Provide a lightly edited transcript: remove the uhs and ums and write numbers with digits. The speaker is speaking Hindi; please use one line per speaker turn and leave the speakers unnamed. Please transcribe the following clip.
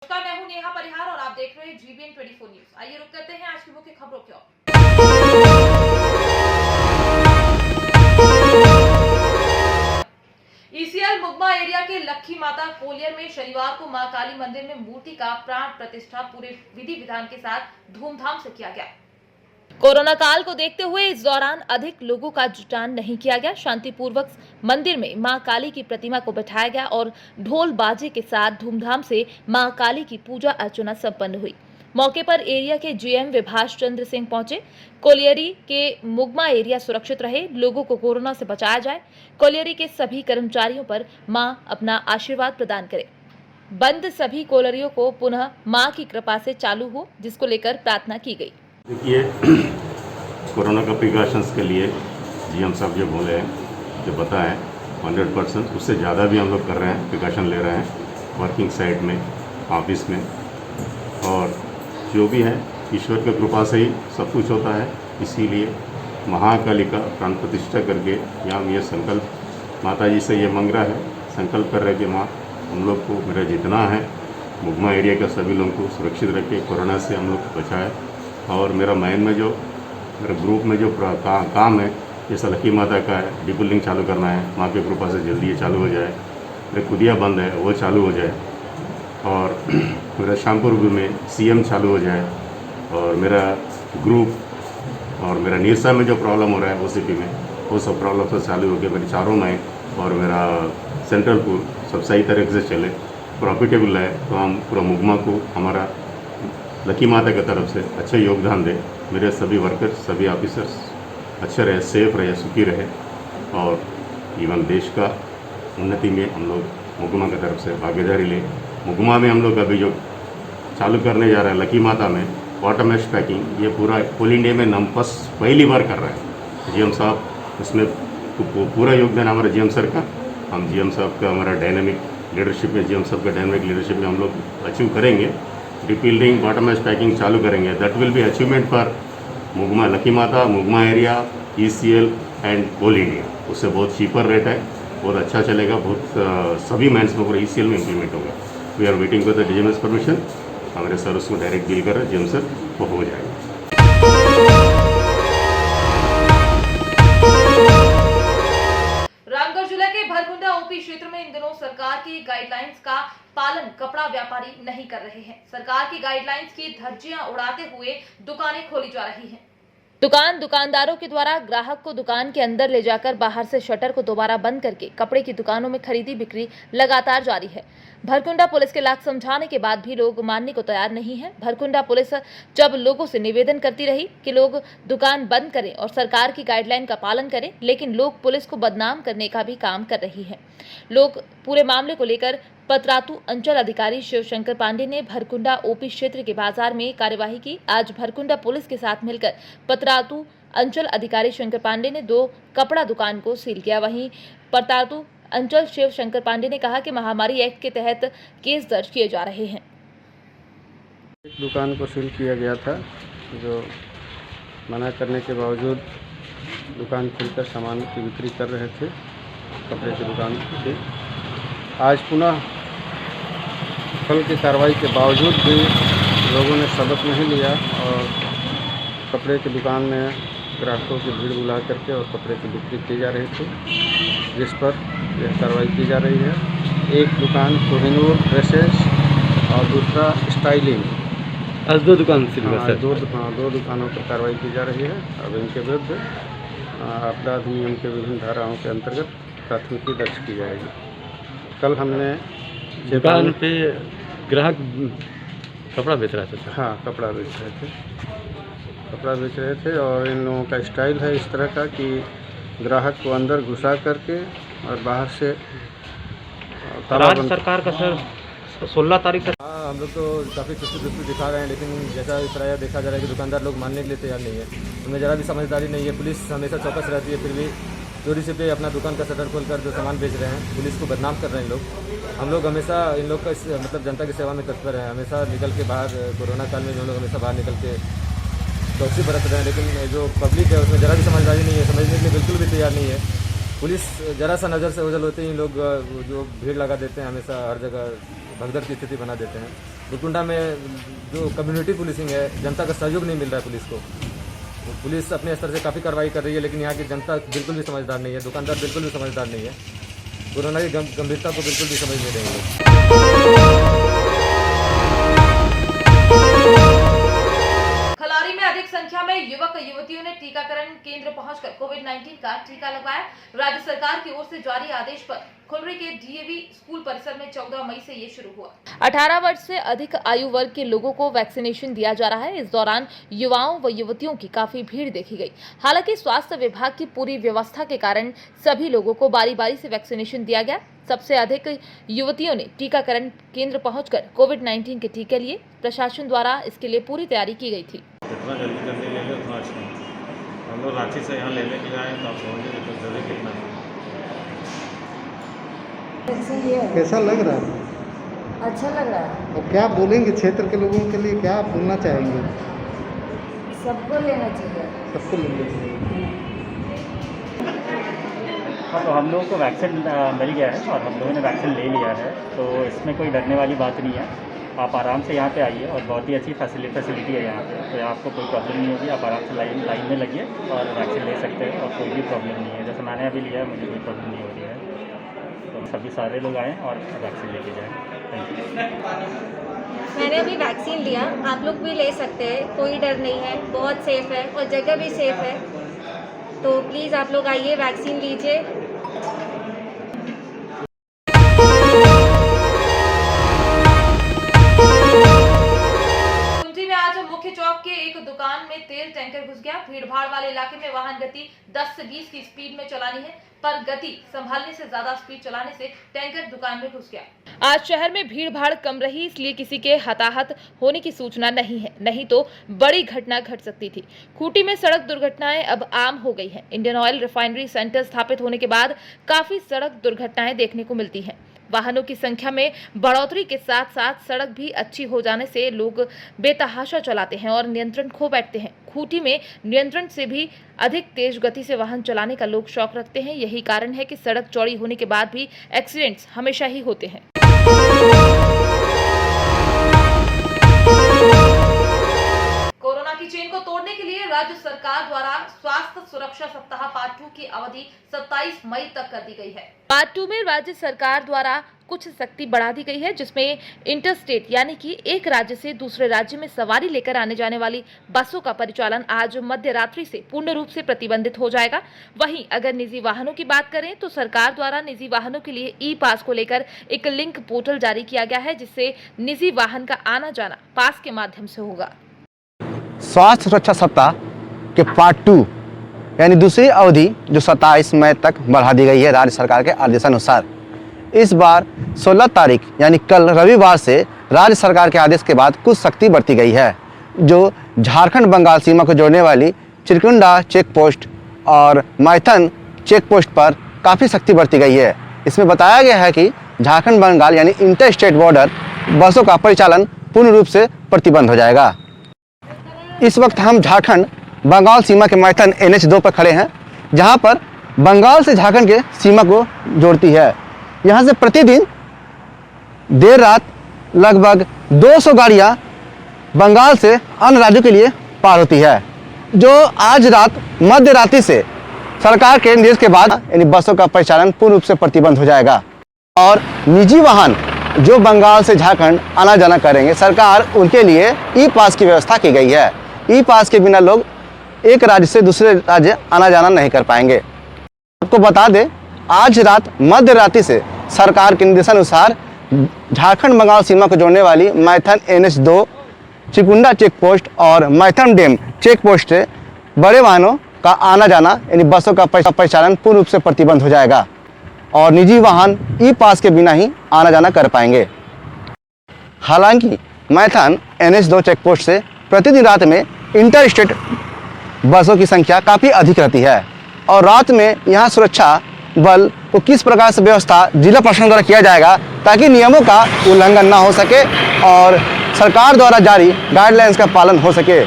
नमस्कार, मैं हूं नेहा परिहार और आप देख रहे हैं GBN 24 न्यूज। आइए रुक करते हैं आज की मुख्य खबरों की ओर। ECL मुगमा एरिया के लक्खी माता कोलियर में शनिवार को मां काली मंदिर में मूर्ति का प्राण प्रतिष्ठा पूरे विधि विधान के साथ धूमधाम से किया गया। कोरोना काल को देखते हुए इस दौरान अधिक लोगों का जुटान नहीं किया गया। शांतिपूर्वक मंदिर में मां काली की प्रतिमा को बैठाया गया और ढोल बाजे के साथ धूमधाम से मां काली की पूजा अर्चना संपन्न हुई। मौके पर एरिया के GM विभाष चंद्र सिंह पहुंचे। कोलियरी के मुगमा एरिया सुरक्षित रहे, लोगों को कोरोना से बचाया जाए। कोलियरी के सभी कर्मचारियों पर मां अपना आशीर्वाद प्रदान करे। बंद सभी कोलरियों को पुनः मां की कृपा से चालू हो, जिसको लेकर प्रार्थना की गई।
देखिए, कोरोना का प्रिकॉशंस के लिए GM साहब जो बोले हैं, जो बताएं 100%, उससे ज़्यादा भी हम लोग कर रहे हैं, प्रिकॉशन ले रहे हैं वर्किंग साइट में, ऑफिस में। और जो भी है ईश्वर की कृपा से ही सब कुछ होता है। इसीलिए महाकाली का प्राण प्रतिष्ठा करके यहाँ ये संकल्प माता जी से ये मांग रहा है, संकल्प कर रहे कि माँ हम लोग को मेरा जितना है मुगमा एरिया के सभी लोगों को सुरक्षित रखे, कोरोना से हम लोग को बचाए। और मेरा माइंड में जो मेरे ग्रुप में जो काम है, जैसा लक्की माता का है, डिपुलिंग चालू करना है, माँ की कृपा से जल्दी ये चालू हो जाए। मेरे कुदिया बंद है वो चालू हो जाए, और मेरा श्यामपुर में CM चालू हो जाए, और मेरा ग्रुप और मेरा निरसा में जो प्रॉब्लम हो रहा है OCP में, वो सब प्रॉब्लम से चालू हो गया। मेरे चारों माइंड और मेरा सेंट्रल पूल सब सही तरीके से चले, प्रॉफिटेबल है। तो हम पूरा मुगमा को हमारा लकी माता की तरफ से अच्छा योगदान दें। मेरे सभी वर्कर्स, सभी ऑफिसर्स अच्छे रहे, सेफ रहे, सुखी रहे, और इवन देश का उन्नति में हम लोग मुगमा की तरफ से भागीदारी लें। मुगमा में हम लोग अभी जो चालू करने जा रहे हैं लकी माता में वाटर मेश पैकिंग, ये पूरा ऑल इंडिया में नंपस पहली बार कर रहा है। GM साहब उसमें पूरा योगदान हमारे GM सर का। हम GM साहब का हमारा डायनेमिक लीडरशिप में, GM साहब का डायनेमिक लीडरशिप में हम लोग अचीव करेंगे। डिपिल्डिंग वाटर मेश पैकिंग चालू करेंगे। That will be achievement for Mugma Lakhi Mata, Mugma area, ECL and all India. उससे बहुत चीपर रेट है, बहुत अच्छा चलेगा, बहुत सभी माइंस में पूरा ECL में इम्प्लीमेंट होगा। We are waiting for the DGMS permission. हमारे सर उसको डायरेक्ट डील कर रहे हैं, GM सर, वो हो जाएगा।
रामगढ़ जिले के भरकुंडा OP क्षेत्र में इन दिनों सरकार की गाइडलाइंस का पालन कपड़ा व्यापारी नहीं कर रहे हैं। सरकार की गाइडलाइंस की धज्जियां उड़ाते हुए दुकानें खोली जा रही हैं। दुकानदारों के द्वारा ग्राहक को दुकान के अंदर ले जाकर बाहर से शटर को दोबारा बंद करके कपड़े की दुकानों में खरीदी बिक्री लगातार जारी है। भरकुंडा पुलिस के लाख समझाने के बाद भी लोग मानने को तैयार नहीं है। भरकुंडा पुलिस जब लोगों से निवेदन करती रही कि लोग दुकान बंद करें और सरकार की गाइडलाइन का पालन करें, लेकिन लोग पुलिस को बदनाम करने का भी काम कर रही है। लोग पूरे मामले को लेकर पतरातू अंचल अधिकारी शिवशंकर पांडे ने भरकुंडा OP क्षेत्र के बाजार में कार्यवाही की। आज भरकुंडा पुलिस के साथ मिलकर पतरातू अंचल अधिकारी शंकर पांडे ने 2 कपड़ा दुकान को सील किया। वहीं पतरातू अंचल शिवशंकर पांडे ने कहा कि महामारी एक्ट के तहत केस दर्ज किए जा रहे हैं।
एक दुकान को सील किया गया था, जो मना करने के बावजूद दुकान खोलकर सामान की बिक्री कर रहे थे, कपड़े की दुकान थी। आज पुनः कल की कार्रवाई के बावजूद भी लोगों ने सबक नहीं लिया और कपड़े की दुकान में ग्राहकों की भीड़ बुला करके और कपड़े की बिक्री की जा रही थी, जिस पर यह कार्रवाई की जा रही है। एक दुकान कोहिनूर ड्रेसेस और दूसरा स्टाइलिंग,
आज 2 दुकान सील हुआ सर।
दो दुकानों पर कार्रवाई की जा रही है। अब इनके विरुद्ध आपदा अधिनियम के विभिन्न धाराओं के अंतर्गत प्राथमिकी दर्ज की जाएगी। कल हमने
दुकान पे ग्राहक कपड़ा बेच रहा था।
हाँ, कपड़ा बेच रहे थे और इन लोगों का स्टाइल है इस तरह का कि ग्राहक को अंदर घुसा करके और बाहर से
राज्य सरकार का सर 16 तारीख से।
हाँ, हम लोग तो काफ़ी सुस्ती दिखा रहे हैं, लेकिन जैसा इस तरह देखा जा रहा है कि दुकानदार लोग मानने के लिए तैयार नहीं है। उनमें ज़रा भी समझदारी नहीं है। पुलिस हमेशा चौकस रहती है, फिर भी चोरी से पे अपना दुकान का शटर खोलकर जो सामान बेच रहे हैं, पुलिस को बदनाम कर रहे हैं लोग। हम लोग हमेशा इन लोग का मतलब जनता की सेवा में तत्पर हैं। हमेशा निकल के बाहर, कोरोना काल में जो लोग हमेशा बाहर निकल के चौकसी बरत रहे हैं, लेकिन जो पब्लिक है उसमें ज़रा भी समझदारी नहीं है, समझने के लिए बिल्कुल भी तैयार नहीं है। पुलिस ज़रा सा नज़र से ओझल होते ही लोग जो भीड़ लगा देते हैं, हमेशा हर जगह भगदड़ की स्थिति बना देते हैं। बुरकुंडा में जो कम्युनिटी पुलिसिंग है, जनता का सहयोग नहीं मिल रहा है पुलिस को। तो पुलिस अपने स्तर से काफ़ी कार्रवाई कर रही है, लेकिन यहाँ की जनता बिल्कुल भी समझदार नहीं है, दुकानदार बिल्कुल भी समझदार नहीं है, कोरोना की गंभीरता को बिल्कुल भी समझ नहीं रहे हैं।
खलारी में अधिक संख्या में युवक युवतियों ने टीकाकरण केंद्र पहुंचकर कोविड-19 का टीका लगवाया। राज्य सरकार की ओर से जारी आदेश पर खुलरी के डीएवी स्कूल परिसर में 14 मई से ये शुरू हुआ। 18 वर्ष से अधिक आयु वर्ग के लोगों को वैक्सीनेशन दिया जा रहा है। इस दौरान युवाओं व युवतियों की काफी भीड़ देखी गई। हालांकि स्वास्थ्य विभाग की पूरी व्यवस्था के कारण सभी लोगों को बारी बारी से वैक्सीनेशन दिया गया। सबसे अधिक युवतियों ने टीकाकरण केंद्र पहुंचकर कोविड-19 के टीके लिए। प्रशासन द्वारा इसके लिए पूरी तैयारी की गई थी।
जितना जल्दी ले लो उतना अच्छा है। हम लोग रांची से यहाँ लेने के आए तो आप समझिए तो जल्दी कितना है।
कैसा लग रहा है?
अच्छा लग रहा है।
और क्या बोलेंगे क्षेत्र के लोगों के लिए, क्या बोलना चाहेंगे?
सबको लेना चाहिए।
सबको लेना चाहिए।
हाँ, तो हम लोगों को वैक्सीन मिल गया है और हम लोगों ने वैक्सीन ले लिया है, तो इसमें कोई डरने वाली बात नहीं है। आप आराम से यहाँ पे आइए और बहुत ही अच्छी फैसिलिटी है यहाँ पे, तो आपको कोई प्रॉब्लम नहीं होगी। आप आराम से लाइन में लगिए और वैक्सीन ले सकते हैं और कोई भी प्रॉब्लम नहीं है। जैसे मैंने अभी लिया है, मुझे कोई प्रॉब्लम नहीं हो रही है। तो सभी सारे लोग आएँ और वैक्सीन लेके जाएँ। Thank you.
मैंने अभी वैक्सीन लिया, आप लोग भी ले सकते हैं, कोई डर नहीं है, बहुत सेफ़ है और जगह भी सेफ़ है। तो प्लीज़ आप लोग आइए, वैक्सीन लीजिए।
कुंजी में आज मुख्य चौक के एक दुकान में तेल टैंकर घुस गया। भीड़भाड़ वाले इलाके में वाहन गति 10 से 20 की स्पीड में चलानी है, पर गति संभालने से ज्यादा स्पीड चलाने से टैंकर दुकान में घुस गया। आज शहर में भीड़ भाड़ कम रही, इसलिए किसी के हताहत होने की सूचना नहीं है, नहीं तो बड़ी घटना घट सकती थी। खूंटी में सड़क दुर्घटनाएं अब आम हो गई हैं। इंडियन ऑयल रिफाइनरी सेंटर स्थापित होने के बाद काफी सड़क दुर्घटनाएं देखने को मिलती हैं। वाहनों की संख्या में बढ़ोतरी के साथ साथ सड़क भी अच्छी हो जाने से लोग बेतहाशा चलाते हैं और नियंत्रण खो बैठते हैं। खूंटी में नियंत्रण से भी अधिक तेज गति से वाहन चलाने का लोग शौक रखते हैं। यही कारण है कि सड़क चौड़ी होने के बाद भी एक्सीडेंट्स हमेशा ही होते हैं। कोरोना की चेन को तोड़ने के लिए राज्य सरकार द्वारा स्वास्थ्य सुरक्षा सप्ताह पार्ट 2 की अवधि 27 मई तक कर दी गई है। पार्ट 2 में राज्य सरकार द्वारा कुछ सख्ती बढ़ा दी गई है, जिसमें इंटरस्टेट यानी कि एक राज्य से दूसरे राज्य में सवारी लेकर आने जाने वाली बसों का परिचालन आज मध्य रात्रि से पूर्ण रूप से प्रतिबंधित हो जाएगा। वहीं अगर निजी वाहनों की बात करें तो सरकार द्वारा निजी वाहनों के लिए ई पास को लेकर एक लिंक पोर्टल जारी किया गया है, जिससे निजी वाहन का आना जाना पास के माध्यम से होगा।
स्वास्थ्य सुरक्षा सप्ताह के पार्ट 2 यानी दूसरी अवधि जो 27 मई तक बढ़ा दी गई है राज्य सरकार के आदेशानुसार। इस बार 16 तारीख यानी कल रविवार से राज्य सरकार के आदेश के बाद कुछ सख्ती बरती गई है, जो झारखंड बंगाल सीमा को जोड़ने वाली चिरकुंडा चेक पोस्ट और मैथन चेक पोस्ट पर काफ़ी सख्ती बरती गई है। इसमें बताया गया है कि झारखंड बंगाल यानी इंटर स्टेट बॉर्डर बसों का परिचालन पूर्ण रूप से प्रतिबंध हो जाएगा। इस वक्त हम झारखंड बंगाल सीमा के मैथन NH2 पर खड़े हैं, जहां पर बंगाल से झारखंड के सीमा को जोड़ती है। यहां से प्रतिदिन देर रात लगभग 200 गाड़ियां बंगाल से अन्य राज्यों के लिए पार होती है, जो आज रात मध्य रात्रि से सरकार के निर्देश के बाद यानी बसों का परिचालन पूर्ण रूप से प्रतिबंध हो जाएगा। और निजी वाहन जो बंगाल से झारखंड आना जाना करेंगे, सरकार उनके लिए ई पास की व्यवस्था की गई है। ई पास के बिना लोग एक राज्य से दूसरे राज्य आना जाना नहीं कर पाएंगे। आपको बता दें, आज रात मध्य रात्रि से सरकार के निर्देशानुसार झारखंड बंगाल सीमा को जोड़ने वाली Maithon NH2 Chirkunda check post और मैथन डैम चेक पोस्ट से बड़े वाहनों का आना जाना यानी बसों का परिचालन पूर्ण रूप से प्रतिबंध हो जाएगा और निजी वाहन ई पास के बिना ही आना जाना कर पाएंगे। हालांकि मैथन NH2 चेक पोस्ट से प्रतिदिन रात में इंटर स्टेट बसों की संख्या काफ़ी अधिक रहती है और रात में यहाँ सुरक्षा बल को किस प्रकार से व्यवस्था जिला प्रशासन द्वारा किया जाएगा ताकि नियमों का उल्लंघन ना हो सके और सरकार द्वारा जारी गाइडलाइंस का पालन हो सके।